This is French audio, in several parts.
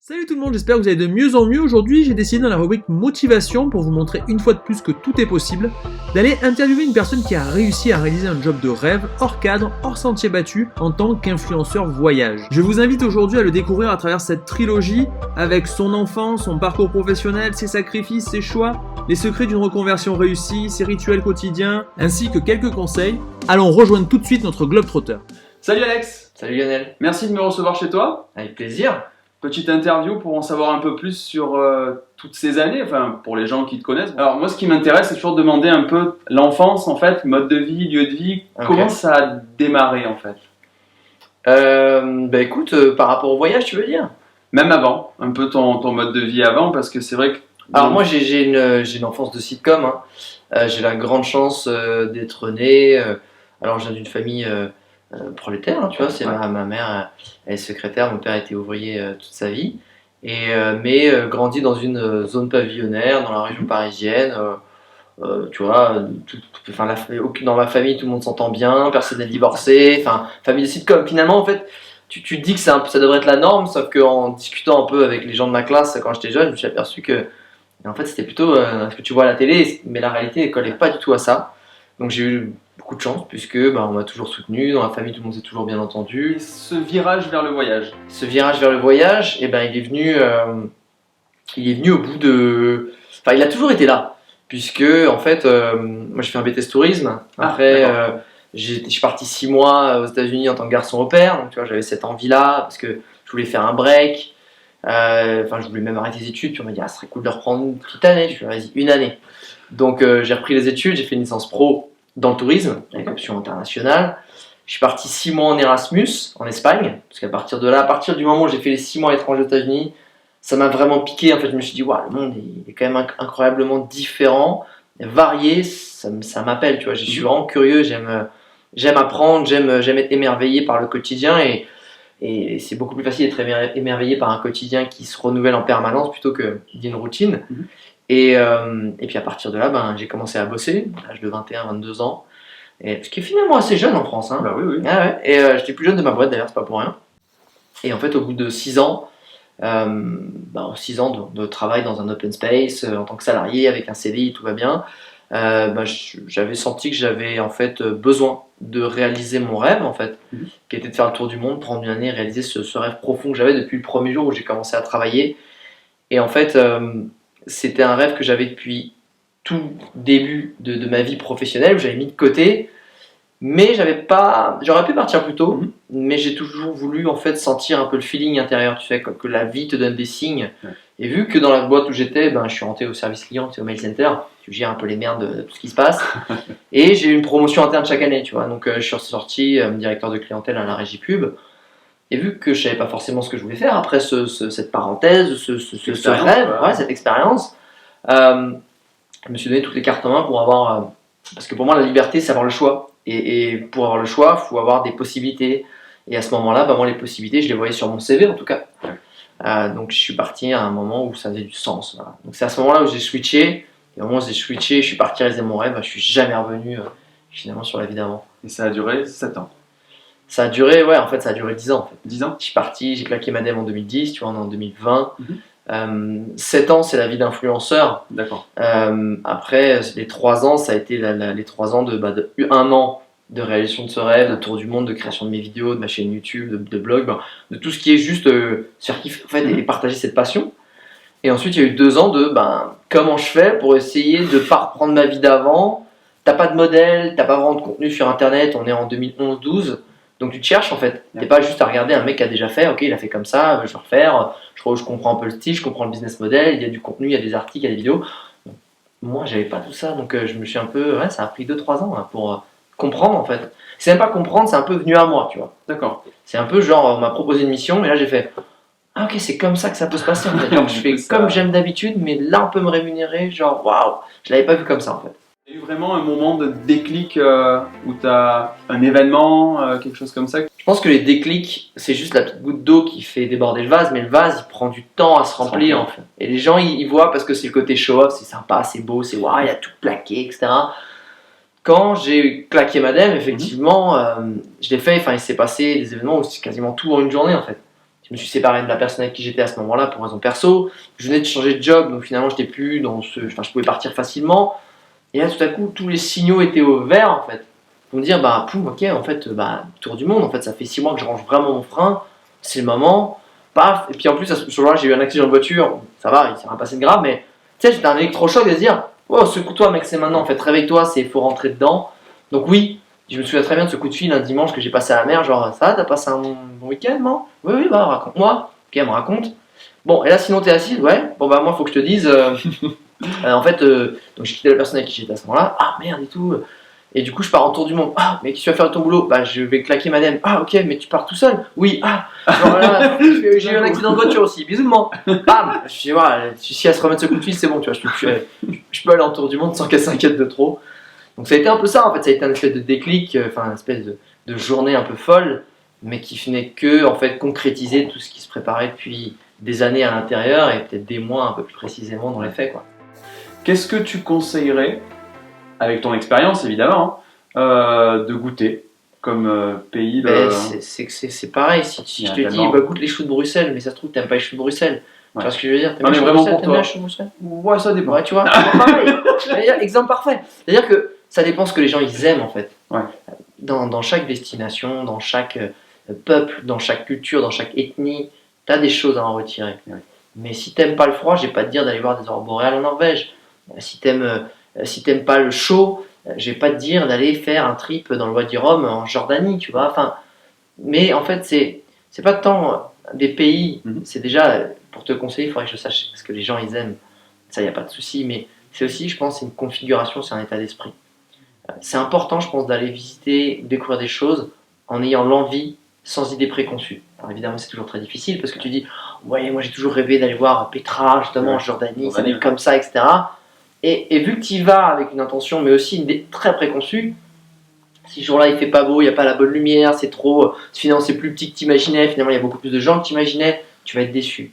Salut tout le monde, j'espère que vous allez de mieux en mieux. Aujourd'hui, j'ai décidé dans la rubrique motivation, pour vous montrer une fois de plus que tout est possible, d'aller interviewer une personne qui a réussi à réaliser un job de rêve, hors cadre, hors sentier battu, en tant qu'influenceur voyage. Je vous invite aujourd'hui à le découvrir à travers cette trilogie, avec son enfance, son parcours professionnel, ses sacrifices, ses choix, les secrets d'une reconversion réussie, ses rituels quotidiens, ainsi que quelques conseils. Allons rejoindre tout de suite notre globetrotter. Salut Alex. Salut Lionel. Merci de me recevoir chez toi. Avec plaisir. Petite interview pour en savoir un peu plus sur toutes ces années, enfin pour les gens qui te connaissent. Alors moi ce qui m'intéresse c'est toujours de demander un peu l'enfance en fait, mode de vie, lieu de vie, comment ça a démarré en fait. Écoute, par rapport au voyage tu veux dire? Même avant, un peu ton mode de vie avant parce que c'est vrai que... Alors moi j'ai une enfance de sitcom, hein. J'ai la grande chance d'être né, alors je viens d'une famille prolétaire, hein, tu vois, c'est ma mère elle est secrétaire, mon père était ouvrier toute sa vie, mais grandi dans une zone pavillonnaire dans la région parisienne, tu vois, dans ma famille tout le monde s'entend bien, personne n'est divorcé, enfin famille de sitcom. Finalement en fait tu te dis que ça devrait être la norme, sauf qu'en discutant un peu avec les gens de ma classe quand j'étais jeune, je me suis aperçu que en fait c'était plutôt ce que tu vois à la télé, mais la réalité ne collait pas du tout à ça. Donc j'ai eu beaucoup de chance puisque on m'a toujours soutenu, dans la famille tout le monde s'est toujours bien entendu. Et ce virage vers le voyage. Ce virage vers le voyage, il est venu au bout de... Enfin il a toujours été là, puisque en fait moi j'ai fait un BTS tourisme, après je suis parti 6 mois aux États-Unis en tant que garçon au pair, donc tu vois j'avais cette envie là parce que je voulais faire un break, je voulais même arrêter les études, puis on m'a dit ce serait cool de reprendre une petite année, je suis vas-y une année. Donc j'ai repris les études, j'ai fait une licence pro dans le tourisme, avec option internationale. Je suis parti 6 mois en Erasmus, en Espagne, parce qu'à partir de là, à partir du moment où j'ai fait les 6 mois à l'étranger aux États-Unis, ça m'a vraiment piqué. En fait, je me suis dit, le monde est quand même incroyablement différent, varié, ça m'appelle, tu vois. Je suis vraiment curieux, j'aime apprendre, j'aime être émerveillé par le quotidien, et c'est beaucoup plus facile d'être émerveillé par un quotidien qui se renouvelle en permanence plutôt que d'une routine. Et puis à partir de là, j'ai commencé à bosser, à l'âge de 21-22 ans, ce qui est finalement assez jeune en France. Hein. Bah oui. Ah ouais. Et j'étais plus jeune de ma boîte d'ailleurs, c'est pas pour rien. Et en fait, au bout de 6 ans, 6 ans de travail dans un open space, en tant que salarié, avec un CDI, tout va bien, j'avais senti que j'avais en fait besoin de réaliser mon rêve, en fait, qui était de faire le tour du monde, prendre une année, réaliser ce rêve profond que j'avais depuis le premier jour où j'ai commencé à travailler. Et en fait... c'était un rêve que j'avais depuis tout début de ma vie professionnelle, où j'avais mis de côté, mais j'aurais pu partir plus tôt, mais j'ai toujours voulu en fait sentir un peu le feeling intérieur, tu sais, que la vie te donne des signes. Et vu que dans la boîte où j'étais, je suis rentré au service client, au mail center, tu gères un peu les merdes de tout ce qui se passe, et j'ai eu une promotion interne chaque année, tu vois, donc je suis sorti directeur de clientèle à la régie pub. Et vu que je savais pas forcément ce que je voulais faire après cette parenthèse, ce rêve, cette expérience, je me suis donné toutes les cartes en main pour avoir... parce que pour moi, la liberté, c'est avoir le choix. Et pour avoir le choix, il faut avoir des possibilités. Et à ce moment-là, moi, les possibilités, je les voyais sur mon CV en tout cas. Donc je suis parti à un moment où ça faisait du sens. Voilà. Donc c'est à ce moment-là où j'ai switché. Et au moment où j'ai switché, je suis parti réaliser mon rêve. Je suis jamais revenu finalement sur la vie d'avant. Et ça a duré 7 ans. Ça a duré, ça a duré 10 ans en fait. 10 ans. Je suis parti, j'ai claqué ma dème en 2010, tu vois, on est en 2020. 7 ans, c'est la vie d'influenceur. D'accord. Après, les 3 ans, ça a été les 3 ans de 1 an de réalisation de ce rêve, de tour du monde, de création de mes vidéos, de ma chaîne YouTube, de blog, de tout ce qui est juste se faire kiffer en fait, et partager cette passion. Et ensuite, il y a eu 2 ans de comment je fais pour essayer de ne pas reprendre ma vie d'avant. T'as pas de modèle, t'as pas vraiment de contenu sur internet, on est en 2011-12. Donc tu te cherches en fait, t'es pas juste à regarder un mec qui a déjà fait, ok il a fait comme ça, je vais refaire, je comprends un peu le style, je comprends le business model, il y a du contenu, il y a des articles, il y a des vidéos. Donc, moi j'avais pas tout ça, donc je me suis un peu, ça a pris 2-3 ans pour comprendre en fait. C'est même pas comprendre, c'est un peu venu à moi, tu vois. D'accord. C'est un peu genre, on m'a proposé une mission, et là j'ai fait, ok c'est comme ça que ça peut se passer en fait. Donc je fais comme j'aime d'habitude, mais là on peut me rémunérer, genre waouh, je l'avais pas vu comme ça en fait. Il y a eu vraiment un moment de déclic où tu as un événement, quelque chose comme ça. Je pense que les déclics, c'est juste la petite goutte d'eau qui fait déborder le vase, mais le vase, il prend du temps à se remplir en fait. Et les gens, ils voient parce que c'est le côté show-off, c'est sympa, c'est beau, c'est waouh, il a tout plaqué, etc. Quand j'ai claqué ma dème, effectivement, je l'ai fait, il s'est passé des événements où c'est quasiment tout en une journée en fait. Je me suis séparé de la personne avec qui j'étais à ce moment-là pour raison perso. Je venais de changer de job, donc finalement, j'étais plus dans ce. Enfin, je pouvais partir facilement. Et là, tout à coup, tous les signaux étaient au vert, en fait. Pour me dire, bah, pouf, ok, en fait, bah, tour du monde. En fait, ça fait 6 mois que je range vraiment mon frein. C'est le moment. Paf. Et puis en plus, à ce jour-là, j'ai eu un accident de voiture. Ça va, il s'est rien passé de grave, mais tu sais, j'étais un électrochoc de se dire, oh, secoue-toi, mec, c'est maintenant. En fait, réveille-toi, c'est faut rentrer dedans. Donc, oui, je me souviens très bien de ce coup de fil un dimanche que j'ai passé à la mer. Genre, ça va, t'as passé un bon week-end, non? Oui, oui, bah, raconte-moi. Ok, elle me raconte. Bon, et là, sinon, t'es assise, ouais. Bon, bah, moi, faut que je te dise. En fait, donc j'ai quitté la personne avec qui j'étais à ce moment-là. Ah merde et tout. Et du coup, je pars en tour du monde. Ah, mais qu'est-ce que tu vas faire de ton boulot? Bah, je vais claquer madame. Ah, ok, mais tu pars tout seul? Oui, ah. Genre là, j'ai eu un accident de voiture aussi. Bisous, maman. Bam. Je dis, voilà, si elle se remet de ce coup de fil, c'est bon, tu vois. Je peux aller en tour du monde sans qu'elle s'inquiète de trop. Donc, ça a été un peu ça, en fait. Ça a été un espèce de déclic, enfin, une espèce de journée un peu folle, mais qui venait que, en fait, concrétiser tout ce qui se préparait depuis des années à l'intérieur et peut-être des mois un peu plus précisément dans les faits, quoi. Qu'est-ce que tu conseillerais, avec ton expérience évidemment, de goûter comme pays C'est pareil, si je te dis bah, goûte les choux de Bruxelles, mais ça se trouve t'aimes pas les choux de Bruxelles. Tu vois ce que je veux dire? Non mais vraiment pour toi. Les choux de Bruxelles? Ouais, ça dépend. Ouais, tu vois, pareil. Exemple parfait. C'est-à-dire que ça dépend ce que les gens ils aiment en fait. Ouais. Dans chaque destination, dans chaque peuple, dans chaque culture, dans chaque ethnie, t'as des choses à en retirer. Ouais. Mais si t'aimes pas le froid, je vais pas te dire d'aller voir des aurores boréales en Norvège. Si t'aimes pas le chaud, je vais pas te dire d'aller faire un trip dans le Wadi Rum en Jordanie, tu vois. Enfin, mais en fait, c'est pas tant des pays, c'est déjà, pour te conseiller, il faudrait que je sache ce que les gens ils aiment. Ça, y a pas de souci, mais c'est aussi, je pense, c'est une configuration, c'est un état d'esprit. C'est important, je pense, d'aller visiter, découvrir des choses en ayant l'envie, sans idée préconçue. Alors évidemment, c'est toujours très difficile parce que tu dis, ouais, moi j'ai toujours rêvé d'aller voir Petra, justement, en Jordanie, ça va être comme ça, etc. Et vu que tu y vas avec une intention, mais aussi une idée très préconçue, si ce jour-là il fait pas beau, il n'y a pas la bonne lumière, c'est trop, finalement c'est plus petit que tu imaginais, finalement il y a beaucoup plus de gens que tu imaginais, tu vas être déçu.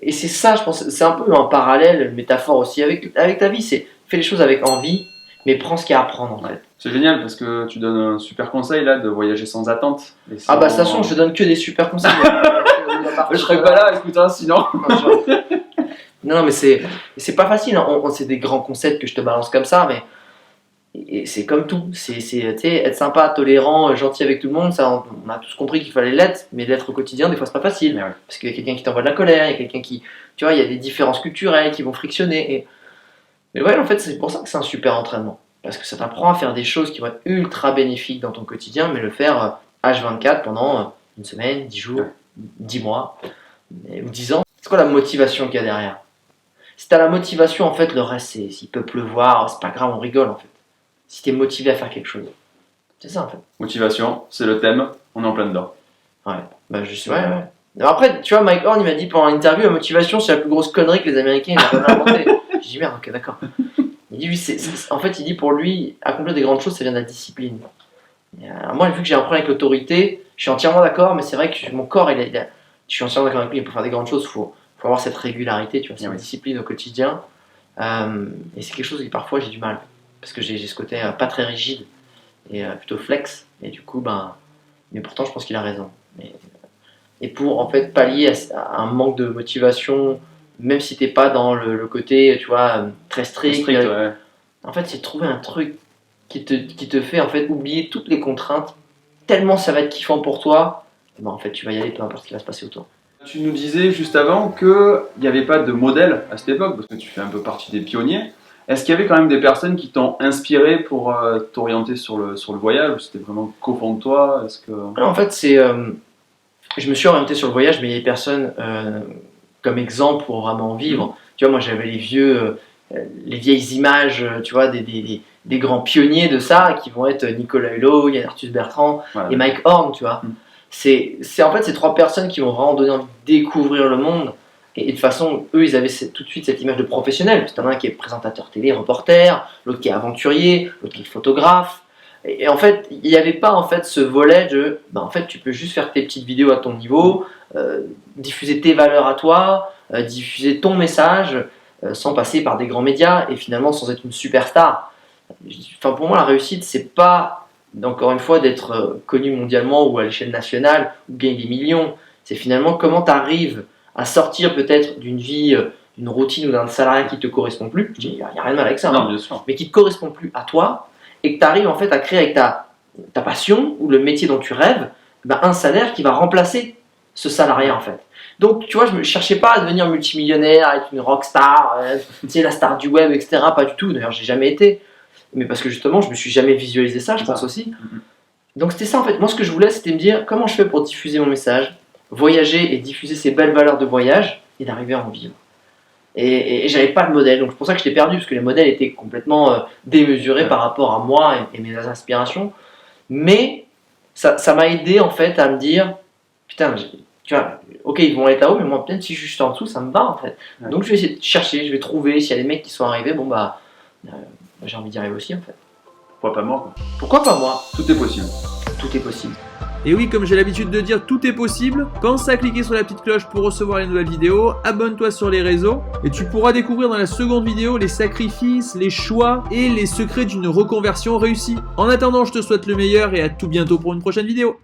Et c'est ça, je pense, c'est un peu un parallèle, une métaphore aussi avec ta vie, c'est fais les choses avec envie, mais prends ce qu'il y a à prendre en fait. C'est génial parce que tu donnes un super conseil là de voyager sans attente. Sans... Ah bah de toute façon, je te donne que des super conseils. Je serais pas là, écoute, hein, sinon. Non, mais c'est pas facile, hein. C'est des grands concepts que je te balance comme ça, mais et c'est comme tout. C'est être sympa, tolérant, gentil avec tout le monde, ça, on a tous compris qu'il fallait l'être, mais l'être au quotidien, des fois, c'est pas facile. Ouais. Parce qu'il y a quelqu'un qui t'envoie de la colère, il y a quelqu'un qui. Tu vois, il y a des différences culturelles qui vont frictionner. Mais ouais, en fait, c'est pour ça que c'est un super entraînement. Parce que ça t'apprend à faire des choses qui vont être ultra bénéfiques dans ton quotidien, mais le faire H24 pendant une semaine, 10 jours, 10 mois, ou 10 ans. C'est quoi la motivation qu'il y a derrière? Si t'as la motivation, en fait, le reste, s'il peut pleuvoir, c'est pas grave, on rigole, en fait. Si t'es motivé à faire quelque chose. C'est ça, en fait. Motivation, c'est le thème, on est en plein dedans. Ouais, bah je sais. Ouais. Alors après, tu vois, Mike Horn, il m'a dit pendant l'interview, la motivation, c'est la plus grosse connerie que les Américains n'ont jamais inventée. J'ai dit, merde, ok, d'accord. Il dit, lui, en fait, il dit, pour lui, accomplir des grandes choses, ça vient de la discipline. Alors moi, vu que j'ai un problème avec l'autorité, je suis entièrement d'accord, mais c'est vrai que mon corps, je suis entièrement d'accord avec lui, pour faire des grandes choses, il faut avoir cette régularité, tu vois, cette discipline au quotidien. Et c'est quelque chose qui parfois j'ai du mal, parce que j'ai ce côté pas très rigide et plutôt flex, et du coup, mais pourtant je pense qu'il a raison. Et pour en fait pallier à un manque de motivation, même si t'es pas dans le côté, tu vois, très strict, ouais. En fait c'est de trouver un truc qui te fait en fait oublier toutes les contraintes, tellement ça va être kiffant pour toi, et en fait tu vas y aller peu importe ce qui va se passer autour. Tu nous disais juste avant qu'il n'y avait pas de modèle à cette époque, parce que tu fais un peu partie des pionniers. Est-ce qu'il y avait quand même des personnes qui t'ont inspiré pour t'orienter sur le voyage, ou c'était vraiment qu'au fond de toi? En fait, je me suis orienté sur le voyage, mais il y a des personnes comme exemple pour vraiment vivre. Tu vois, moi j'avais les vieilles images, tu vois, des grands pionniers de ça, qui vont être Nicolas Hulot, Yann Arthus Bertrand et Mike Horn, tu vois. C'est en fait ces trois personnes qui m'ont vraiment donné envie de découvrir le monde. Et de toute façon, eux, ils avaient tout de suite cette image de professionnel. Parce qu'il y en a un qui est présentateur télé, reporter, l'autre qui est aventurier, l'autre qui est photographe. Et en fait, il n'y avait pas en fait ce volet de, en fait, tu peux juste faire tes petites vidéos à ton niveau, diffuser tes valeurs à toi, diffuser ton message, sans passer par des grands médias et finalement sans être une superstar. Enfin, pour moi, la réussite, c'est pas, encore une fois, d'être connu mondialement ou à l'échelle nationale ou gagner des millions. C'est finalement comment tu arrives à sortir peut-être d'une vie, d'une routine ou d'un salariat qui ne te correspond plus. Il n'y a rien de mal avec ça, Non, bien sûr. mais qui ne te correspond plus à toi et que tu arrives en fait à créer avec ta passion ou le métier dont tu rêves, un salaire qui va remplacer ce salariat en fait. Donc tu vois, je ne cherchais pas à devenir multimillionnaire, à être une rockstar, tu sais, la star du web, etc. Pas du tout, d'ailleurs j'ai jamais été. Mais parce que justement, je me suis jamais visualisé ça, je pense aussi. Donc c'était ça en fait. Moi, ce que je voulais, c'était me dire comment je fais pour diffuser mon message, voyager et diffuser ces belles valeurs de voyage et d'arriver à en vivre. Et j'avais pas de modèle, donc c'est pour ça que je l'ai perdu, parce que les modèles étaient complètement démesurés par rapport à moi et mes aspirations. Mais ça m'a aidé en fait à me dire, putain, tu vois, ok, ils vont être là-haut, mais moi, peut-être si je suis juste en dessous, ça me va en fait. Ouais. Donc je vais essayer de chercher, je vais trouver, s'il y a des mecs qui sont arrivés, j'ai envie d'y arriver aussi en fait. Pourquoi pas moi, quoi. Pourquoi pas moi? Tout est possible. Tout est possible. Et oui, comme j'ai l'habitude de dire, tout est possible. Pense à cliquer sur la petite cloche pour recevoir les nouvelles vidéos, abonne-toi sur les réseaux, et tu pourras découvrir dans la seconde vidéo les sacrifices, les choix et les secrets d'une reconversion réussie. En attendant, je te souhaite le meilleur et à tout bientôt pour une prochaine vidéo.